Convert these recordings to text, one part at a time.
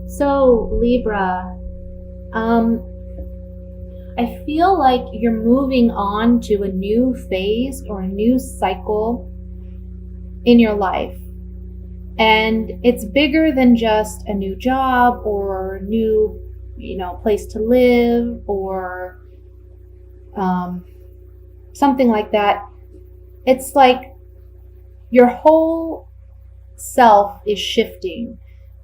So, Libra, um, I feel like you're moving on to a new phase or a new cycle in your life. And it's bigger than just a new job or new, place to live or um, something like that. It's like your whole self is shifting.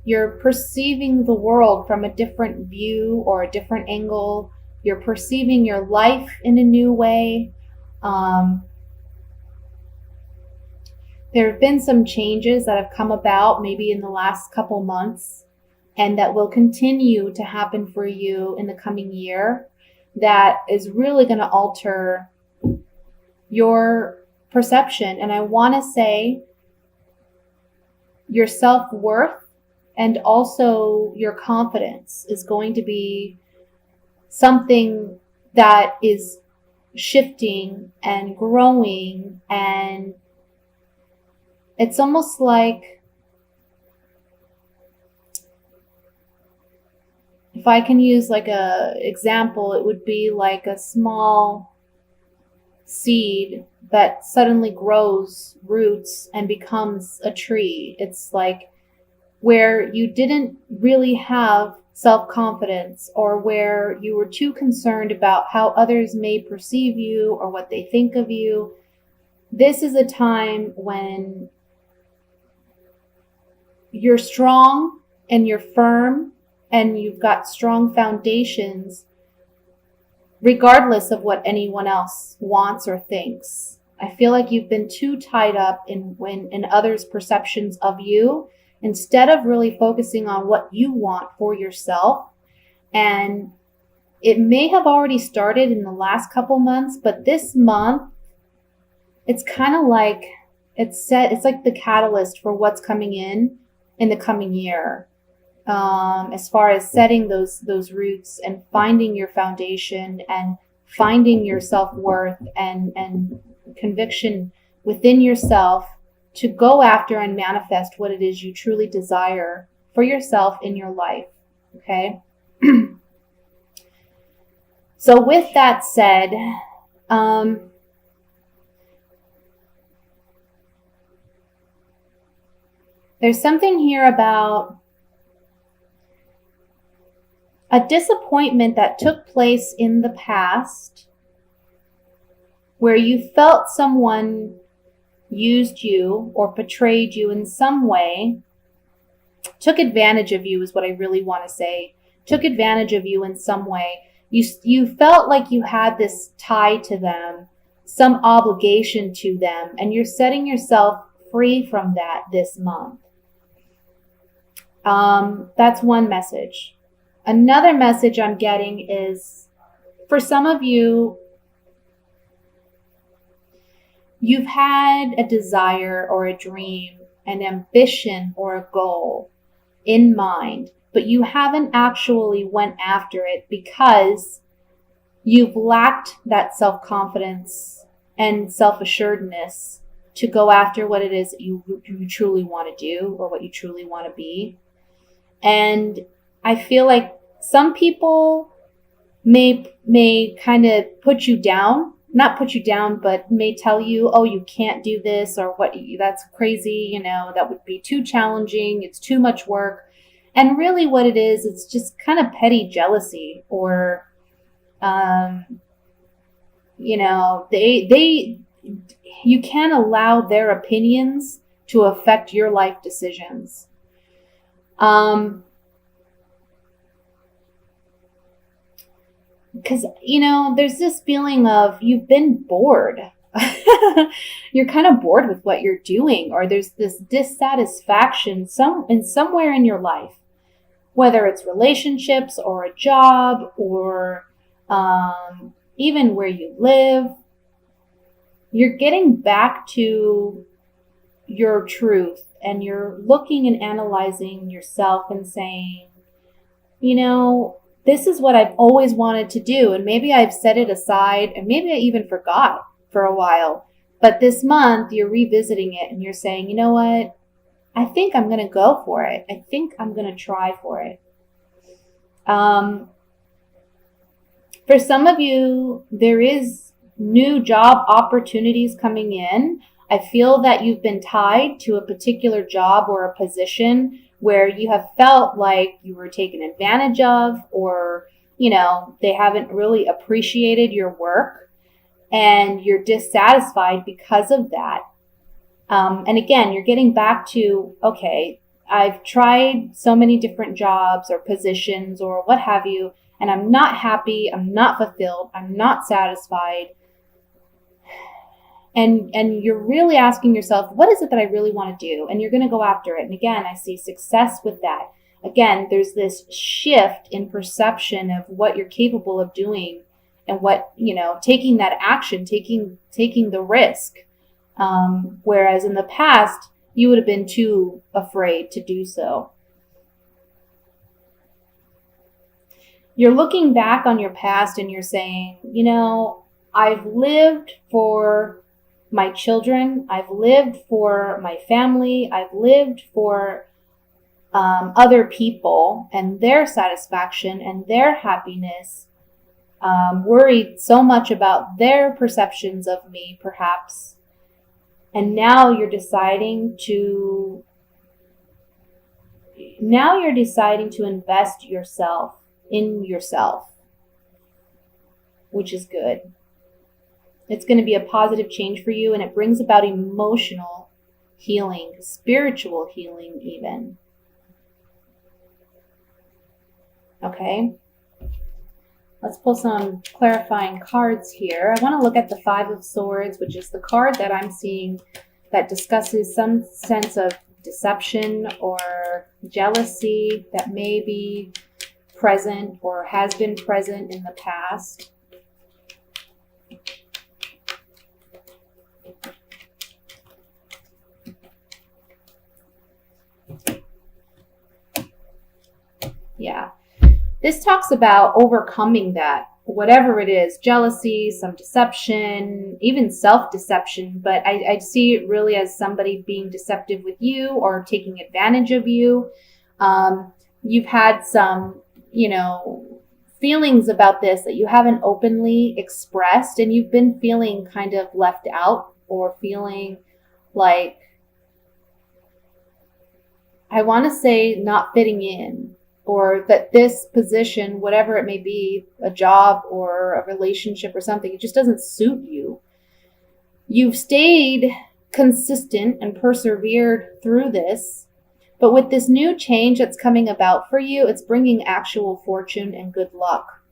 You're perceiving the world from a different view or a different angle. You're perceiving your life in a new way. Um, there have been some changes that have come about maybe in the last couple months and that will continue to happen for you in the coming year that is really going to alter your perception. And I want to say your self-worth and also your confidence is going to be something that is shifting and growing, and it's almost like, if I can use like a example, it would be like a small seed that suddenly grows roots and becomes a tree. It's like where you didn't really have self-confidence, or where you were too concerned about how others may perceive you or what they think of you. This is a time when you're strong and you're firm and you've got strong foundations regardless of what anyone else wants or thinks. I feel like you've been too tied up in others' perceptions of you instead of really focusing on what you want for yourself. And it may have already started in the last couple months, but this month, it's kind of like it's like the catalyst for what's coming in the coming year. As far as setting those roots and finding your foundation and finding your self-worth and conviction within yourself to go after and manifest what it is you truly desire for yourself in your life. Okay. So with that said, there's something here about a disappointment that took place in the past where you felt someone used you or betrayed you in some way, took advantage of you is what I really want to say, took advantage of you in some way. You felt like you had this tie to them, some obligation to them, and you're setting yourself free from that this month. That's one message. Another message I'm getting is, for some of you, you've had a desire or a dream, an ambition or a goal in mind, but you haven't actually went after it because you've lacked that self-confidence and self-assuredness to go after what it is that you truly want to do or what you truly want to be. And I feel like some people may kind of put you down, not put you down, but may tell you, oh, you can't do this, or that's crazy, that would be too challenging, it's too much work. And really what it is, it's just kind of petty jealousy, or, you can't allow their opinions to affect your life decisions. Because, there's this feeling of you've been bored. You're kind of bored with what you're doing, or there's this dissatisfaction somewhere in your life, whether it's relationships or a job or even where you live. You're getting back to your truth, and you're looking and analyzing yourself and saying, this is what I've always wanted to do. And maybe I've set it aside, and maybe I even forgot for a while. But this month you're revisiting it and you're saying, you know what? I think I'm going to go for it. I think I'm going to try for it. For some of you, there is new job opportunities coming in. I feel that you've been tied to a particular job or a position where you have felt like you were taken advantage of, or, they haven't really appreciated your work and you're dissatisfied because of that. And again, you're getting back to, okay, I've tried so many different jobs or positions or what have you, and I'm not happy, I'm not fulfilled, I'm not satisfied. And you're really asking yourself, what is it that I really want to do? And you're going to go after it. And again, I see success with that. Again, there's this shift in perception of what you're capable of doing and what, taking that action, taking the risk. Whereas in the past, you would have been too afraid to do so. You're looking back on your past and you're saying, I've lived for my children, I've lived for my family, I've lived for other people and their satisfaction and their happiness, worried so much about their perceptions of me, perhaps. And now you're deciding to invest in yourself, which is good. It's going to be a positive change for you, and it brings about emotional healing, spiritual healing even. Okay? Let's pull some clarifying cards here. I want to look at the Five of Swords, which is the card that I'm seeing that discusses some sense of deception or jealousy that may be present or has been present in the past. Yeah. This talks about overcoming that, whatever it is, jealousy, some deception, even self-deception, but I see it really as somebody being deceptive with you or taking advantage of you. You've had some, feelings about this that you haven't openly expressed, and you've been feeling kind of left out or feeling like, I want to say, not fitting in. Or that this position, whatever it may be, a job or a relationship or something, it just doesn't suit you. You've stayed consistent and persevered through this, but with this new change that's coming about for you, it's bringing actual fortune and good luck.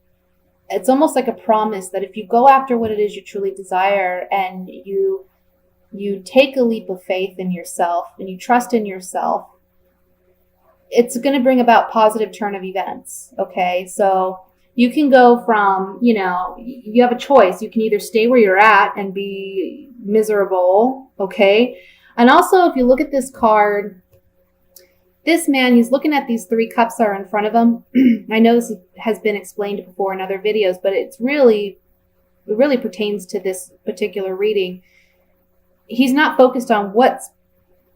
It's almost like a promise that if you go after what it is you truly desire and you take a leap of faith in yourself and you trust in yourself, it's going to bring about positive turn of events. Okay. So you can go from, you have a choice. You can either stay where you're at and be miserable. Okay. And also, if you look at this card, this man, he's looking at these three cups that are in front of him. I know this has been explained before in other videos, but it really pertains to this particular reading. He's not focused on what's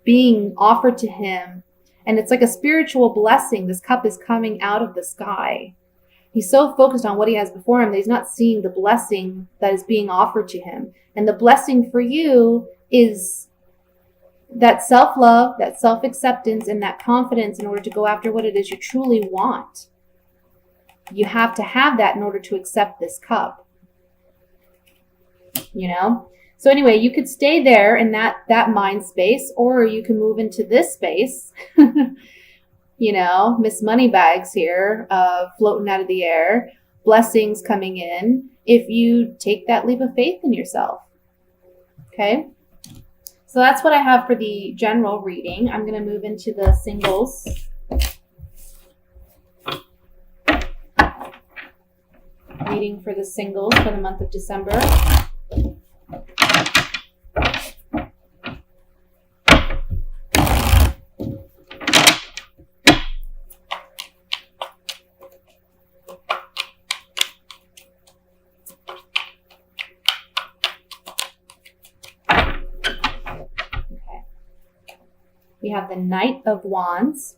being offered to him. And it's like a spiritual blessing. This cup is coming out of the sky. He's so focused on what he has before him that he's not seeing the blessing that is being offered to him. And the blessing for you is that self-love, that self-acceptance, and that confidence in order to go after what it is you truly want. You have to have that in order to accept this cup. So anyway, you could stay there in that mind space, or you can move into this space. Miss Moneybags here, floating out of the air, blessings coming in if you take that leap of faith in yourself. Okay? So that's what I have for the general reading. I'm going to move into the singles. Reading for the singles for the month of December. We have the Knight of Wands,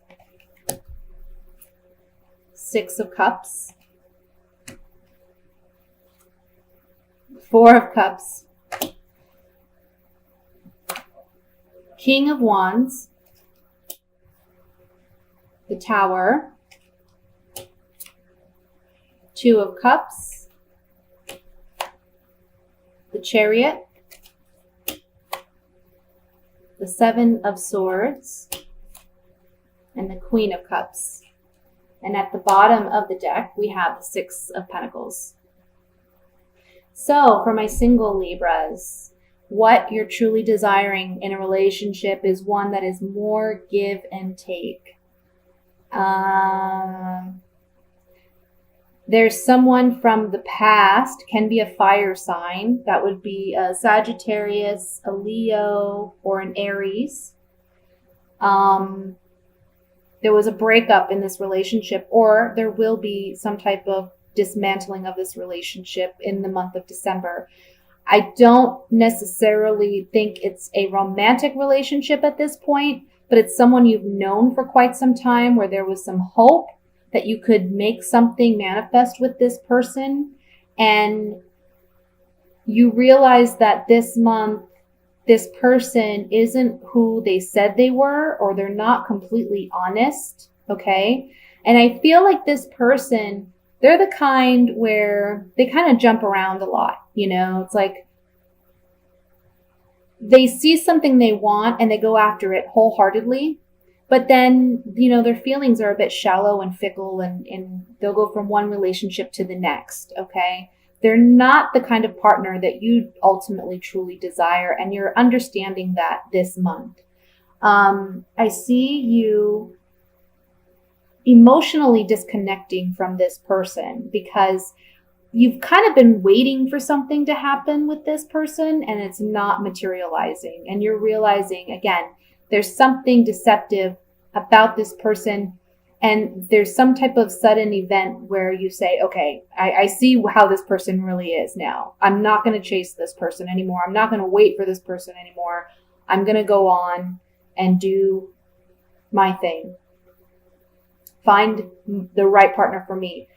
Six of Cups, Four of Cups, King of Wands, the Tower, Two of Cups, the Chariot, the Seven of Swords, and the Queen of Cups. And at the bottom of the deck, we have the Six of Pentacles. So for my single Libras, what you're truly desiring in a relationship is one that is more give and take. There's someone from the past, can be a fire sign. That would be a Sagittarius, a Leo, or an Aries. There was a breakup in this relationship, or there will be some type of dismantling of this relationship in the month of December. I don't necessarily think it's a romantic relationship at this point, but it's someone you've known for quite some time where there was some hope that you could make something manifest with this person. And you realize that this month, this person isn't who they said they were, or they're not completely honest. Okay. And I feel like this person, they're the kind where they kind of jump around a lot. You know, it's like they see something they want and they go after it wholeheartedly. But then, you know, their feelings are a bit shallow and fickle, and they'll go from one relationship to the next. Okay. They're not the kind of partner that you ultimately truly desire. And you're understanding that this month. I see you emotionally disconnecting from this person because you've kind of been waiting for something to happen with this person and it's not materializing. And you're realizing, again, there's something deceptive about this person, and there's some type of sudden event where you say, okay, I see how this person really is now. I'm not going to chase this person anymore. I'm not going to wait for this person anymore. I'm going to go on and do my thing. Find the right partner for me.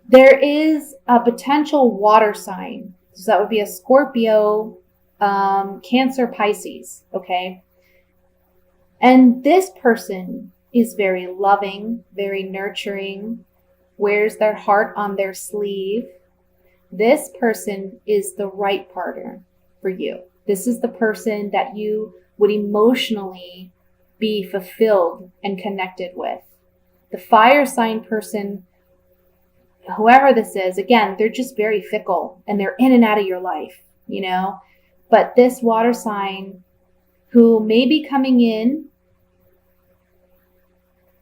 There is a potential water sign. So that would be a Scorpio, Cancer, Pisces. Okay. And this person is very loving, very nurturing, wears their heart on their sleeve. This person is the right partner for you. This is the person that you would emotionally be fulfilled and connected with. The fire sign person, whoever this is, again, they're just very fickle and they're in and out of your life, you know. But this water sign who may be coming in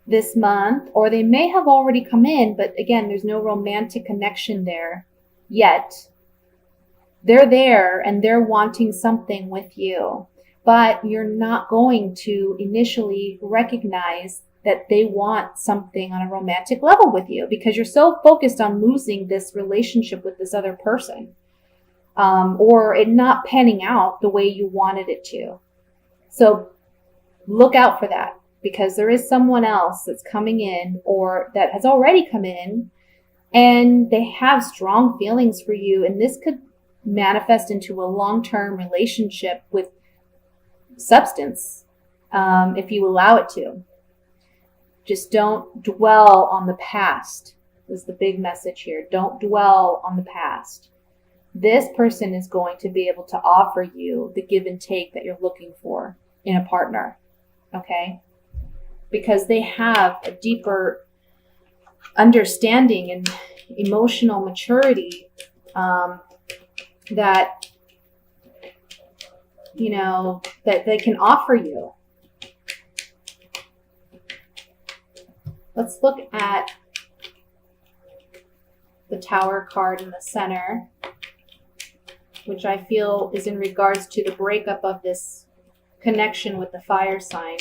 this month, or they may have already come in, but again, there's no romantic connection there yet. They're there and they're wanting something with you, but you're not going to initially recognize that they want something on a romantic level with you because you're so focused on losing this relationship with this other person, or it not panning out the way you wanted it to. So look out for that, because there is someone else that's coming in or that has already come in and they have strong feelings for you. And this could manifest into a long-term relationship with substance, if you allow it to. Just don't dwell on the past is the big message here. Don't dwell on the past. This person is going to be able to offer you the give and take that you're looking for in a partner. Okay? Because they have a deeper understanding and emotional maturity that, you know, that they can offer you. Let's look at the Tower card in the center, which I feel is in regards to the breakup of this connection with the fire sign.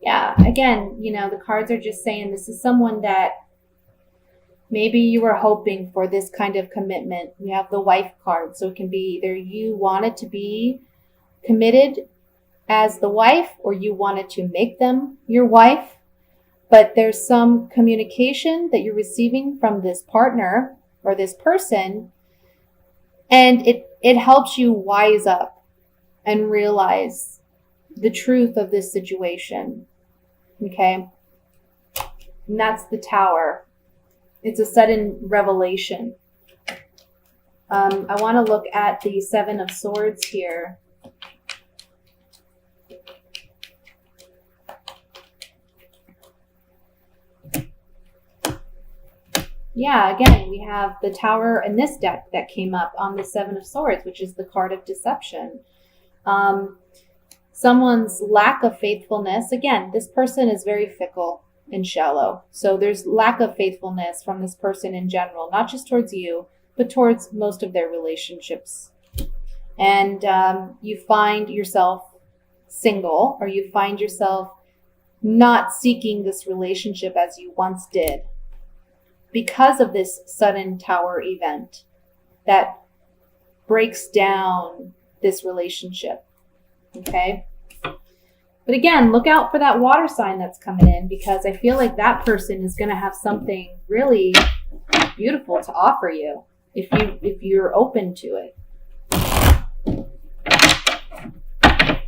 Yeah, again, you know, the cards are just saying this is someone that Maybe you were hoping for this kind of commitment. We have the wife card. So it can be either you wanted to be committed as the wife or you wanted to make them your wife. But there's some communication that you're receiving from this partner or this person, and it helps you wise up and realize the truth of this situation. Okay? And that's the Tower. It's a sudden revelation. I want to look at the Seven of Swords here. Yeah, again, we have the Tower in this deck that came up on the Seven of Swords, which is the card of deception. Someone's lack of faithfulness. Again, this person is very fickle and shallow. So there's lack of faithfulness from this person in general, not just towards you, but towards most of their relationships. And you find yourself single, or you find yourself not seeking this relationship as you once did because of this sudden Tower event that breaks down this relationship. Okay? But again, look out for that water sign that's coming in, because I feel like that person is going to have something really beautiful to offer you if you're open to it.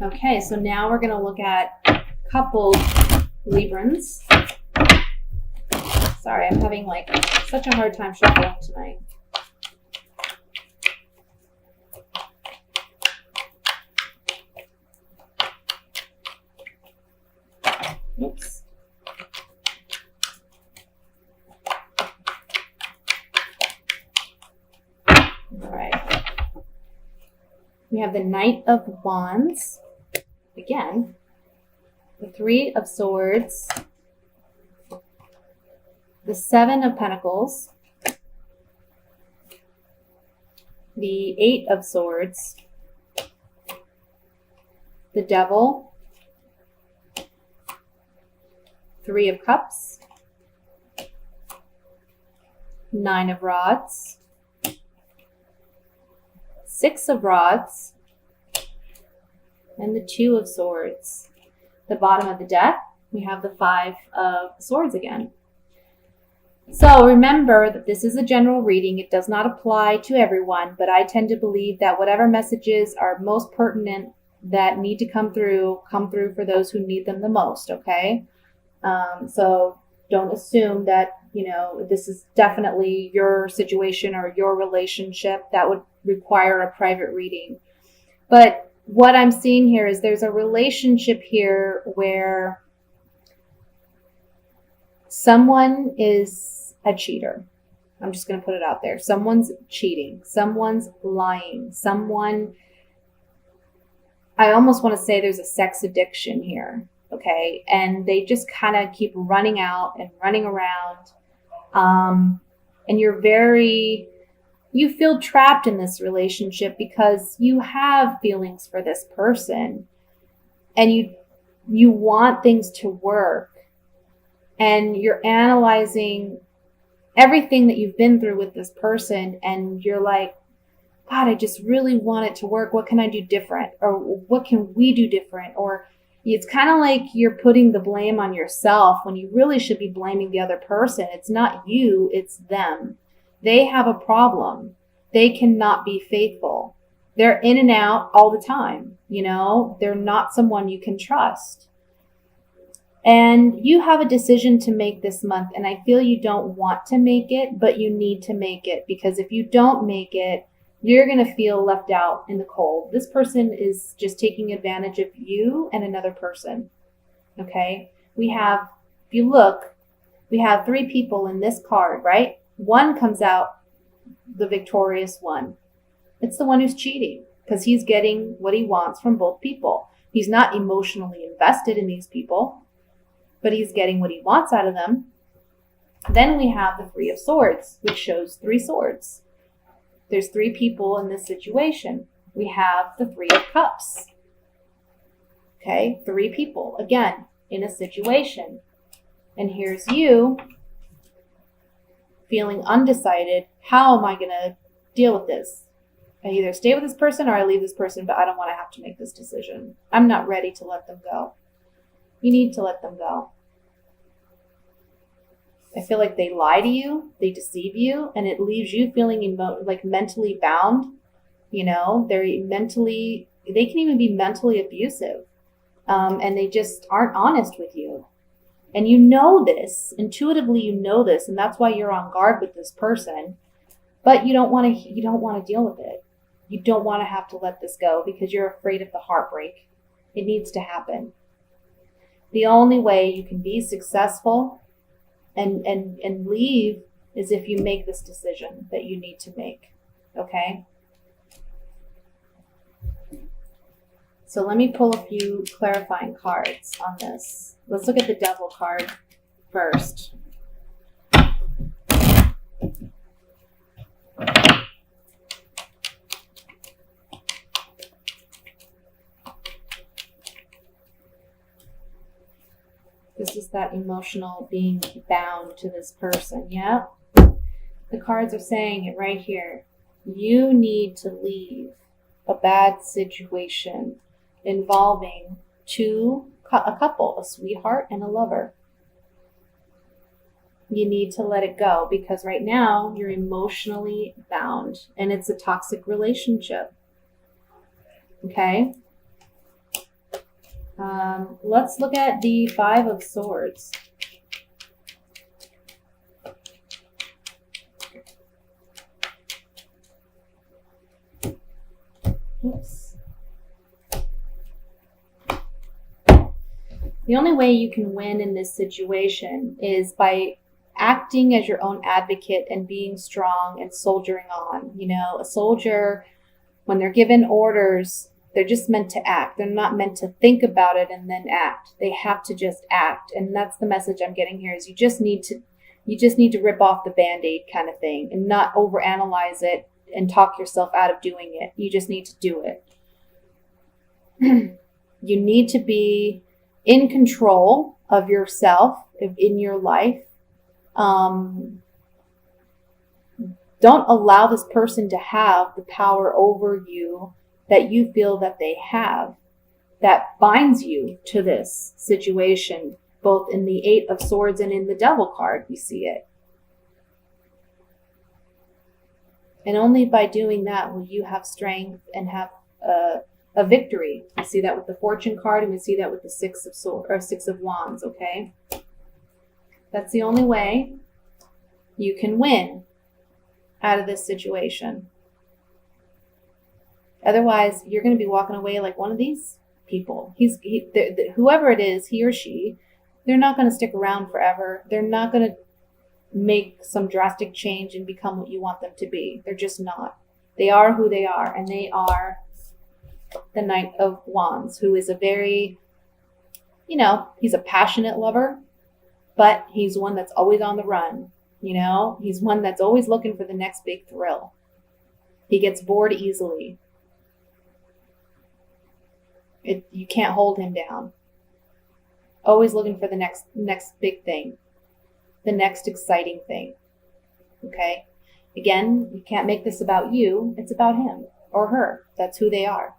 Okay, so now we're going to look at coupled Librans. Sorry, I'm having like such a hard time shuffling tonight. Oops. All right. We have the Knight of Wands. Again, the Three of Swords, the Seven of Pentacles, the Eight of Swords, the Devil, Three of Cups, Nine of Rods, Six of Rods, and the Two of Swords. The bottom of the deck, we have the Five of Swords again. So remember that this is a general reading. It does not apply to everyone, but I tend to believe that whatever messages are most pertinent that need to come through for those who need them the most, okay? So don't assume that, this is definitely your situation or your relationship. That would require a private reading. But what I'm seeing here is there's a relationship here where someone is a cheater. I'm just going to put it out there. Someone's cheating. Someone's lying. I almost want to say there's a sex addiction here. Okay. And they just kind of keep running out and running around. And you feel trapped in this relationship because you have feelings for this person and you want things to work, and you're analyzing everything that you've been through with this person. And you're like, God, I just really want it to work. What can I do different? Or what can we do different? Or it's kind of like you're putting the blame on yourself when you really should be blaming the other person. It's not you, it's them. They have a problem. They cannot be faithful. They're in and out all the time. They're not someone you can trust. And you have a decision to make this month. And I feel you don't want to make it, but you need to make it, because if you don't make it, you're going to feel left out in the cold. This person is just taking advantage of you and another person. Okay? If you look, we have three people in this card, right? One comes out the victorious one. It's the one who's cheating, because he's getting what he wants from both people. He's not emotionally invested in these people, but he's getting what he wants out of them. Then we have the Three of Swords, which shows three swords. There's three people in this situation. We have the Three of Cups. Okay, three people, again, in a situation. And here's you feeling undecided. How am I going to deal with this? I either stay with this person or I leave this person, but I don't want to have to make this decision. I'm not ready to let them go. You need to let them go. I feel like they lie to you, they deceive you, and it leaves you feeling like mentally bound. You know, they can even be mentally abusive. And they just aren't honest with you. And you know this, intuitively you know this, and that's why you're on guard with this person. But you don't want to deal with it. You don't want to have to let this go because you're afraid of the heartbreak. It needs to happen. The only way you can be successful and leave is if you make this decision that you need to make. Okay? So let me pull a few clarifying cards on this. Let's look at the Devil card first. This is that emotional being bound to this person, yeah? The cards are saying it right here. You need to leave a bad situation involving a couple, a sweetheart and a lover. You need to let it go because right now you're emotionally bound and it's a toxic relationship. Okay? Let's look at the Five of Swords. Oops. The only way you can win in this situation is by acting as your own advocate and being strong and soldiering on. You know, a soldier, when they're given orders, they're just meant to act. They're not meant to think about it and then act. They have to just act. And that's the message I'm getting here is you just need to rip off the Band-Aid kind of thing and not overanalyze it and talk yourself out of doing it. You just need to do it. You need to be in control of yourself in your life. Don't allow this person to have the power over you that you feel that they have, that binds you to this situation, both in the Eight of Swords and in the Devil card, we see it. And only by doing that will you have strength and have a victory. We see that with the Fortune card and we see that with the Six of Wands, okay? That's the only way you can win out of this situation. Otherwise, you're going to be walking away like one of these people. Whoever it is, he or she, they're not going to stick around forever. They're not going to make some drastic change and become what you want them to be. They're just not. They are who they are, and they are the Knight of Wands, who is a very, he's a passionate lover, but he's one that's always on the run. He's one that's always looking for the next big thrill. He gets bored easily. You can't hold him down. Always looking for the next big thing, the next exciting thing. Okay? Again, you can't make this about you. It's about him or her. That's who they are.